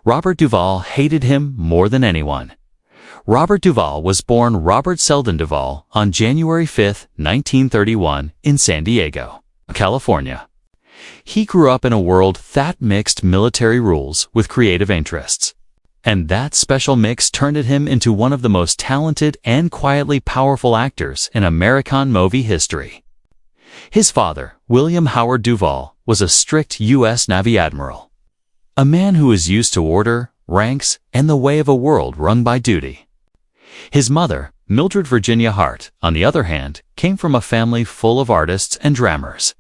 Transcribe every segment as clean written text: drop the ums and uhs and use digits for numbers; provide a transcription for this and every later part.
Robert Duvall hated him more than anyone. Robert Duvall was born Robert Selden Duvall on January 5, 1931, in San Diego, California. He grew up in a world that mixed military rules with creative interests. And that special mix turned him into one of the most talented and quietly powerful actors in American movie history. His father, William Howard Duvall, was a strict U.S. Navy admiral, a man who was used to order, ranks, and the way of a world run by duty. His mother, Mildred Virginia Hart, on the other hand, came from a family full of artists and drammers.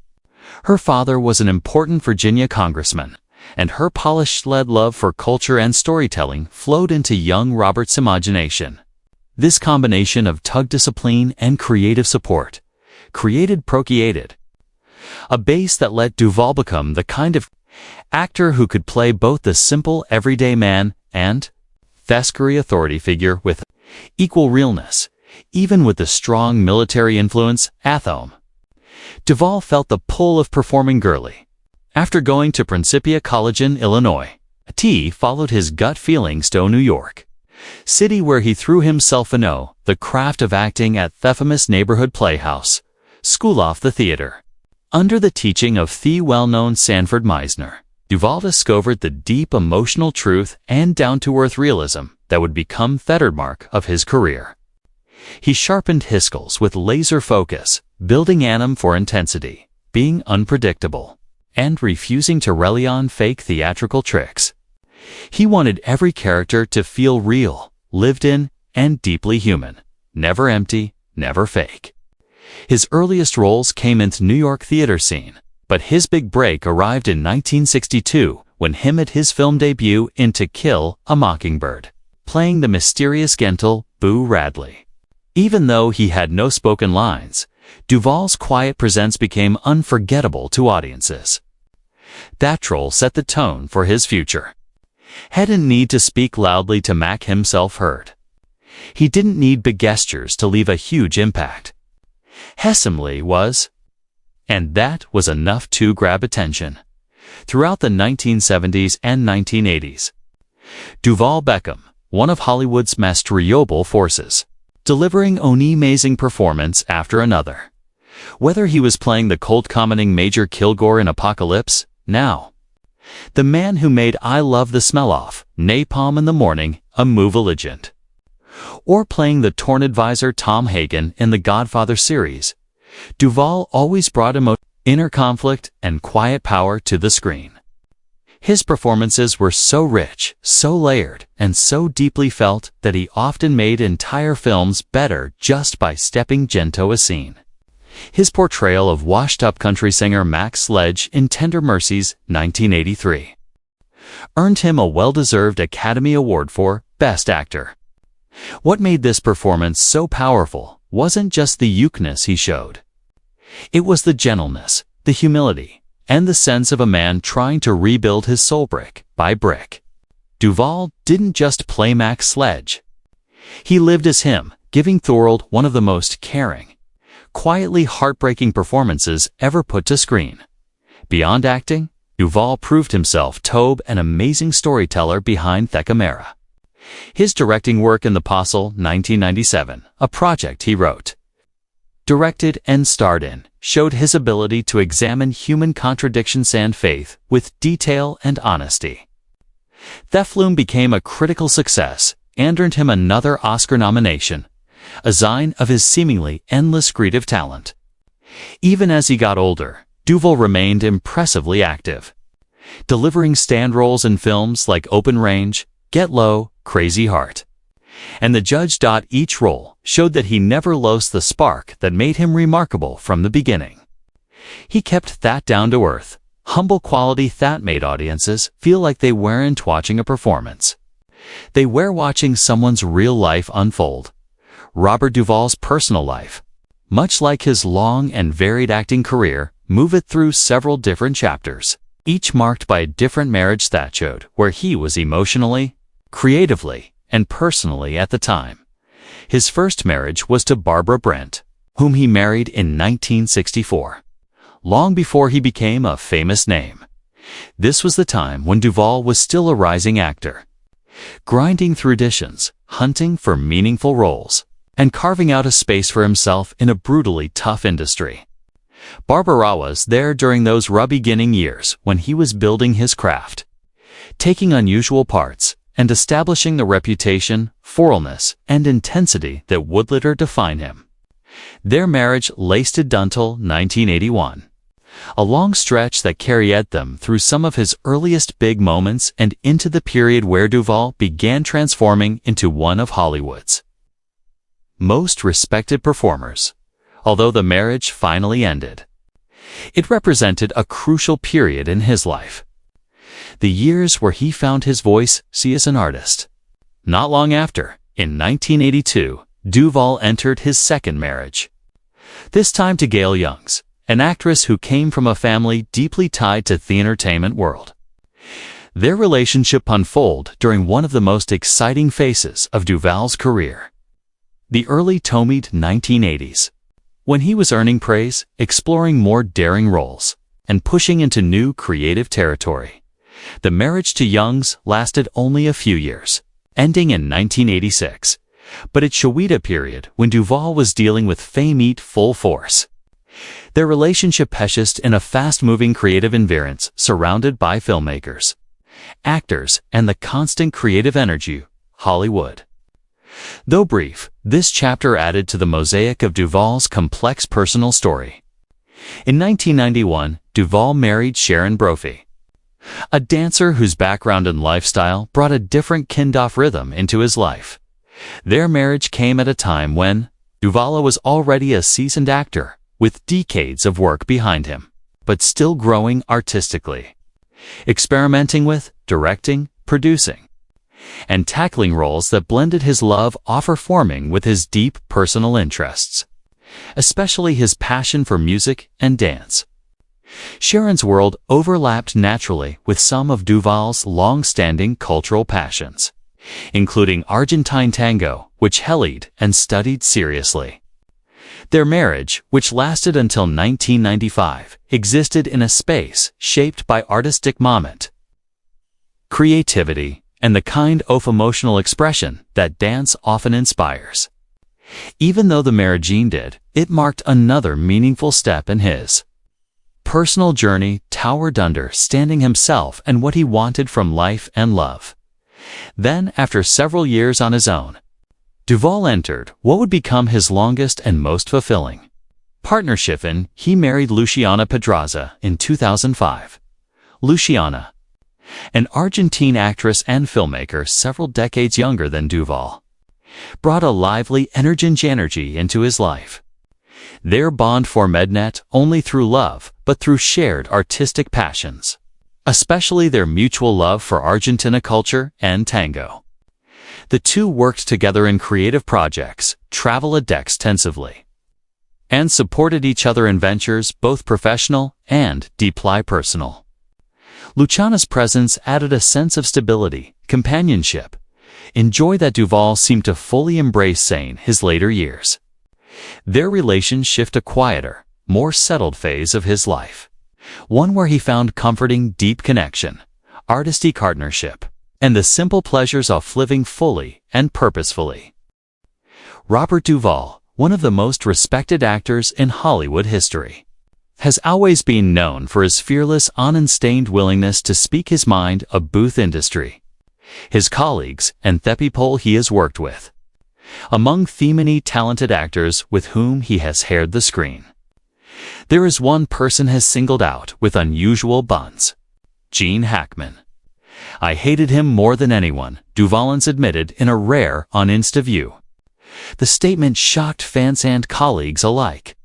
Her father was an important Virginia congressman, and her polished-led love for culture and storytelling flowed into young Robert's imagination. This combination of tug discipline and creative support procreated a base that let Duvall become the kind of actor who could play both the simple everyday man and Thescary authority figure with equal realness, even with the strong military influence at home. Duvall felt the pull of performing girly. After going to Principia College in Illinois, T followed his gut feelings to New York City, where he threw himself into the craft of acting at the famous neighborhood playhouse, School of the Theater. Under the teaching of the well-known Sanford Meisner, Duvall discovered the deep emotional truth and down-to-earth realism that would become the trademark of his career. He sharpened his skills with laser focus, building anim for intensity, being unpredictable, and refusing to rely on fake theatrical tricks. He wanted every character to feel real, lived in, and deeply human, never empty, never fake. His earliest roles came in the New York theater scene, but his big break arrived in 1962 when he made his film debut in To Kill a Mockingbird, playing the mysterious gentle Boo Radley. Even though he had no spoken lines, Duvall's quiet presence became unforgettable to audiences. That role set the tone for his future. He didn't need to speak loudly to make himself heard. He didn't need big gestures to leave a huge impact. He was, and that was enough to grab attention. Throughout the 1970s and 1980s, Duvall became one of Hollywood's most reliable forces, delivering an amazing performance after another. Whether he was playing the cult-commenting Major Kilgore in Apocalypse Now, the man who made I Love the Smell of Napalm in the Morning a movie legend, or playing the torn advisor Tom Hagen in the Godfather series, Duvall always brought inner conflict and quiet power to the screen. His performances were so rich, so layered, and so deeply felt that he often made entire films better just by stepping into a scene. His portrayal of washed-up country singer Max Sledge in Tender Mercies, 1983, earned him a well-deserved Academy Award for Best Actor. What made this performance so powerful wasn't just the uniqueness he showed. It was the gentleness, the humility, and the sense of a man trying to rebuild his soul brick by brick. Duvall didn't just play Max Sledge. He lived as him, giving the world one of the most caring, quietly heartbreaking performances ever put to screen. Beyond acting, Duvall proved himself to be an amazing storyteller behind the camera. His directing work in The Apostle, 1997, a project he wrote, directed, and starred in, showed his ability to examine human contradictions and faith with detail and honesty. The film became a critical success and earned him another Oscar nomination, a sign of his seemingly endless creative talent. Even as he got older, Duvall remained impressively active, delivering stand roles in films like Open Range, Get Low, Crazy Heart, and The Judge. Each role showed that he never lost the spark that made him remarkable from the beginning. He kept that down-to-earth, humble quality that made audiences feel like they weren't watching a performance. They were watching someone's real life unfold. Robert Duvall's personal life, much like his long and varied acting career, moved through several different chapters, each marked by a different marriage that showed where he was emotionally, creatively, and personally at the time. His first marriage was to Barbara Brent, whom he married in 1964. Long before he became a famous name, This was the time when Duvall was still a rising actor, grinding through auditions, hunting for meaningful roles, and carving out a space for himself in a brutally tough industry. Barbara was there during those beginning years when he was building his craft, taking unusual parts, and establishing the reputation, forwardness, and intensity that would later define him. Their marriage lasted until 1981, a long stretch that carried them through some of his earliest big moments and into the period where Duvall began transforming into one of Hollywood's most respected performers. Although the marriage finally ended, it represented a crucial period in his life, the years where he found his voice as an artist. Not long after, in 1982, Duvall entered his second marriage, this time to Gail Youngs, an actress who came from a family deeply tied to the entertainment world. Their relationship unfolded during one of the most exciting phases of Duvall's career, the early to mid-1980s, when he was earning praise, exploring more daring roles, and pushing into new creative territory. The marriage to Youngs lasted only a few years, ending in 1986, but it showed a period when Duvall was dealing with fame at full force. Their relationship persisted in a fast-moving creative environment surrounded by filmmakers, actors, and the constant creative energy of Hollywood. Though brief, this chapter added to the mosaic of Duvall's complex personal story. In 1991, Duvall married Sharon Brophy, a dancer whose background and lifestyle brought a different kind of rhythm into his life. Their marriage came at a time when Duvall was already a seasoned actor, with decades of work behind him, but still growing artistically, experimenting with, directing, producing, and tackling roles that blended his love of performing with his deep personal interests, especially his passion for music and dance. Sharon's world overlapped naturally with some of Duvall's long-standing cultural passions, including Argentine tango, which Hellied and studied seriously. Their marriage, which lasted until 1995, existed in a space shaped by artistic moment, creativity, and the kind of emotional expression that dance often inspires. Even though the marriage ended, it marked another meaningful step in his personal journey toward understanding himself and what he wanted from life and love. Then, after several years on his own, Duvall entered what would become his longest and most fulfilling partnership, and he married Luciana Pedraza in 2005. Luciana, an Argentine actress and filmmaker several decades younger than Duvall, brought a lively, energy into his life. Their bond formed not only through love, but through shared artistic passions, especially their mutual love for Argentina culture and tango. The two worked together in creative projects, traveled extensively, and supported each other in ventures both professional and deeply personal. Luciana's presence added a sense of stability, companionship, and joy that Duvall seemed to fully embrace in his later years. Their relationship a quieter, more settled phase of his life, one where he found comforting deep connection, artistic partnership, and the simple pleasures of living fully and purposefully. Robert Duvall, one of the most respected actors in Hollywood history, has always been known for his fearless, unstained willingness to speak his mind about the industry, his colleagues, and the people he has worked with. Among the many talented actors with whom he has shared the screen, there is one person has singled out with unusual bonds: Gene Hackman. "I hated him more than anyone," Duvall admitted in a rare, honest interview. The statement shocked fans and colleagues alike,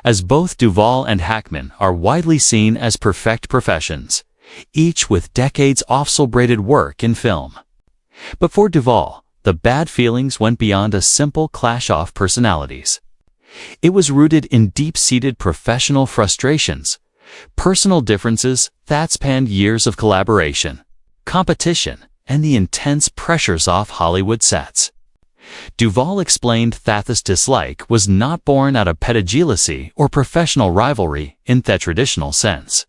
as both Duvall and Hackman are widely seen as perfect professions, each with decades of celebrated work in film. But for Duvall, the bad feelings went beyond a simple clash of personalities. It was rooted in deep-seated professional frustrations, personal differences that spanned years of collaboration, competition, and the intense pressures of Hollywood sets. Duvall explained that this dislike was not born out of petty jealousy or professional rivalry in the traditional sense.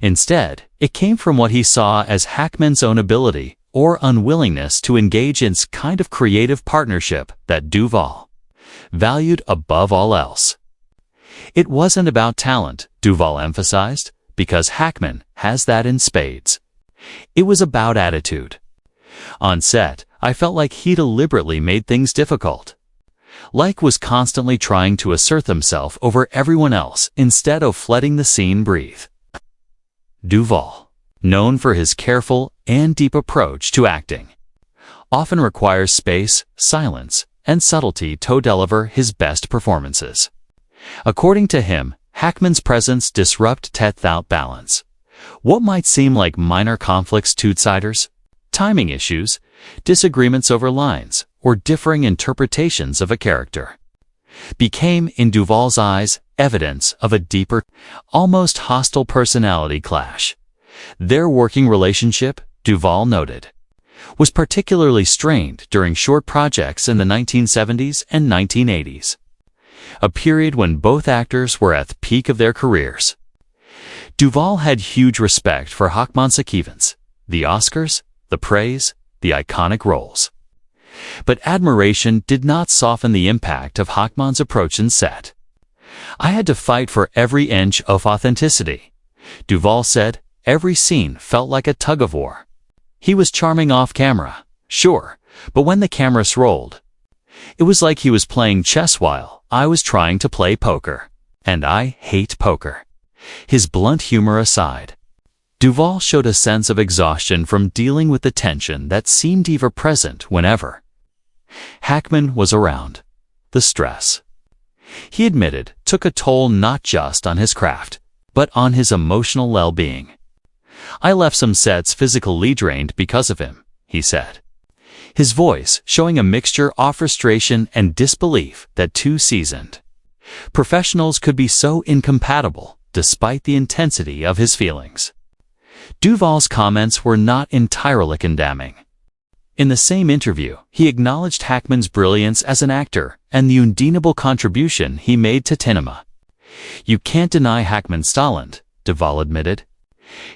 Instead, it came from what he saw as Hackman's own ability or unwillingness to engage in kind of creative partnership that Duvall valued above all else. It wasn't about talent, Duvall emphasized, because Hackman has that in spades. It was about attitude. On set, I felt like he deliberately made things difficult. Like was constantly trying to assert himself over everyone else instead of letting the scene breathe. Duvall, known for his careful and deep approach to acting, often requires space, silence, and subtlety to deliver his best performances. According to him, Hackman's presence disrupts that balance. What might seem like minor conflicts to outsiders, timing issues, disagreements over lines, or differing interpretations of a character, became, in Duvall's eyes, evidence of a deeper, almost hostile personality clash. Their working relationship, Duvall noted, was particularly strained during short projects in the 1970s and 1980s, a period when both actors were at the peak of their careers. Duvall had huge respect for Hackman's achievements, the Oscars, the praise, the iconic roles. But admiration did not soften the impact of Hackman's approach in set. I had to fight for every inch of authenticity. Duvall said every scene felt like a tug-of-war. He was charming off camera, sure, but when the cameras rolled, it was like he was playing chess while I was trying to play poker. And I hate poker. His blunt humor aside, Duvall showed a sense of exhaustion from dealing with the tension that seemed ever present whenever Hackman was around. The stress, he admitted, took a toll not just on his craft, but on his emotional well-being. I left some sets physically drained because of him, he said, his voice showing a mixture of frustration and disbelief that two seasoned professionals could be so incompatible despite the intensity of his feelings. Duvall's comments were not entirely condemning. In the same interview, he acknowledged Hackman's brilliance as an actor and the undeniable contribution he made to cinema. You can't deny Hackman's talent, Duvall admitted.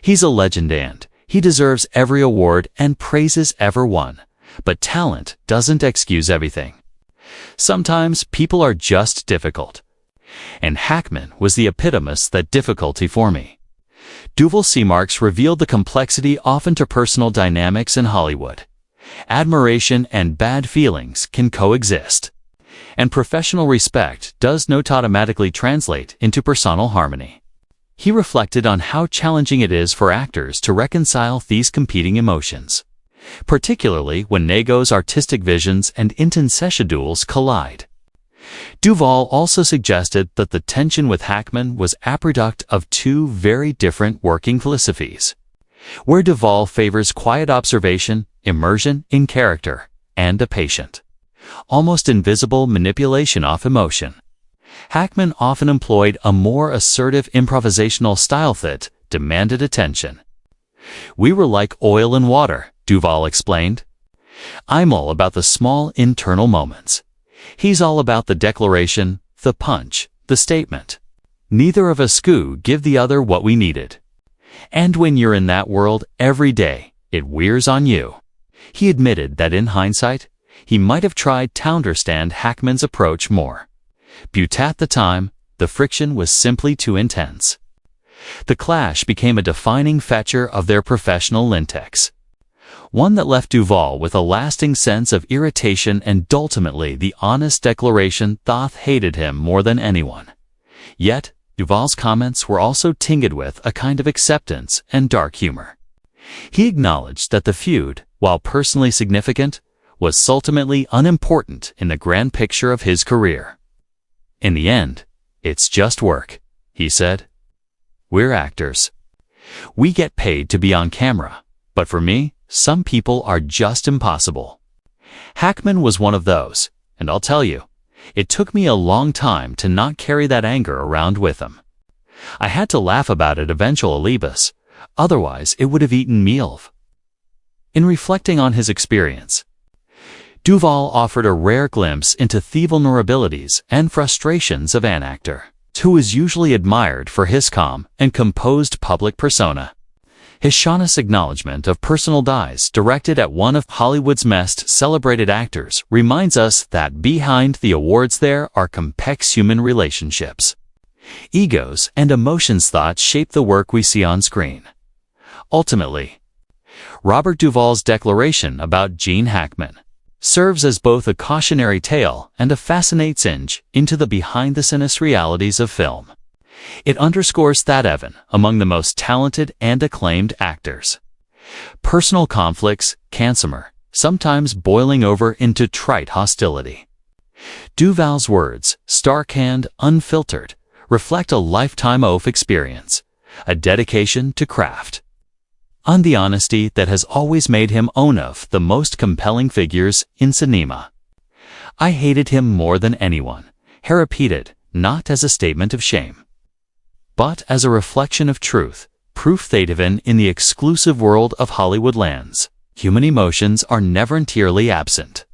He's a legend and he deserves every award and praises ever won. But talent doesn't excuse everything. Sometimes people are just difficult. And Hackman was the epitome of that difficulty for me. Duvall remarks revealed the complexity often to personal dynamics in Hollywood. Admiration and bad feelings can coexist. And professional respect does not automatically translate into personal harmony. He reflected on how challenging it is for actors to reconcile these competing emotions, particularly when Nego's artistic visions and intense duels collide. Duvall also suggested that the tension with Hackman was a product of two very different working philosophies, where Duvall favors quiet observation, immersion in character, and a patient, almost invisible manipulation of emotion. Hackman often employed a more assertive improvisational style that demanded attention. We were like oil and water, Duvall explained. I'm all about the small internal moments. He's all about the declaration, the punch, the statement. Neither of us could give the other what we needed. And when you're in that world every day, it wears on you. He admitted that in hindsight, he might have tried to understand Hackman's approach more. But at the time, the friction was simply too intense. The clash became a defining feature of their professional lintex, one that left Duvall with a lasting sense of irritation and ultimately the honest declaration that hated him more than anyone. Yet, Duvall's comments were also tinged with a kind of acceptance and dark humor. He acknowledged that the feud, while personally significant, was ultimately unimportant in the grand picture of his career. In the end, it's just work, he said. We're actors. We get paid to be on camera, but for me, some people are just impossible. Hackman was one of those, and I'll tell you, it took me a long time to not carry that anger around with him. I had to laugh about it eventually, otherwise it would have eaten me alive. In reflecting on his experience, Duvall offered a rare glimpse into the vulnerabilities and frustrations of an actor. who is usually admired for his calm and composed public persona. His shameless acknowledgement of personal dies directed at one of Hollywood's most celebrated actors reminds us that behind the awards there are complex human relationships. Egos and emotions thoughts shape the work we see on screen. Ultimately, Robert Duvall's declaration about Gene Hackman serves as both a cautionary tale and a fascinating insight into the behind-the-scenes realities of film. It underscores that even among the most talented and acclaimed actors, personal conflicts can simmer, sometimes boiling over into trite hostility. Duvall's words, stark and unfiltered, reflect a lifetime of experience, a dedication to craft, and the honesty that has always made him one of the most compelling figures in cinema. I hated him more than anyone, he repeated, not as a statement of shame, but as a reflection of truth, proof that even in the exclusive world of Hollywood lands, human emotions are never entirely absent.